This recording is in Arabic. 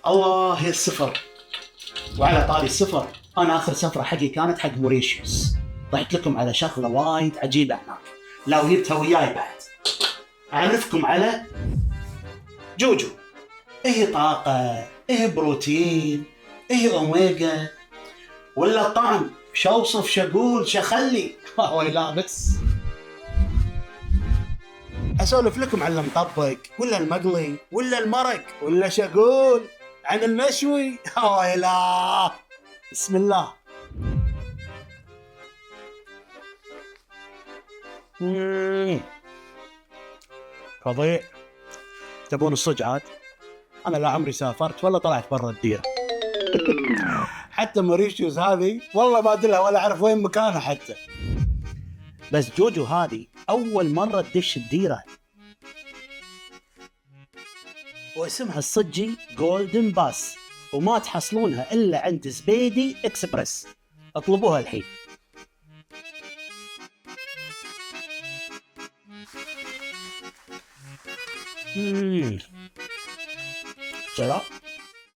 الله هي السفر. وعلى طاري السفر، انا اخر سفره حقي كانت حق موريشيوس. طحت لكم على شغله وايد عجيبه هناك، لو جبتها وياي بعد. اعرفكم على جوجو. ايه طاقه، ايه بروتين، ايه اوميجا، ولا طعم، شوصف، شقول، شخلي. لا بس اسولف لكم عن المطبق ولا المقلي ولا المرق ولا شقول، عن المشوي. لا بسم الله. فظيع. تبون الصج عاد؟ انا لا عمري سافرت ولا طلعت برا الديره. حتى موريشيوس هذه والله ما ادري ولا اعرف وين مكانها حتى. بس جوجو هذه اول مره تدش الديره، واسمها الصجي جولدن باس، وما تحصلونها الا عند زبيدي اكسبرس. اطلبوها الحين. سلام.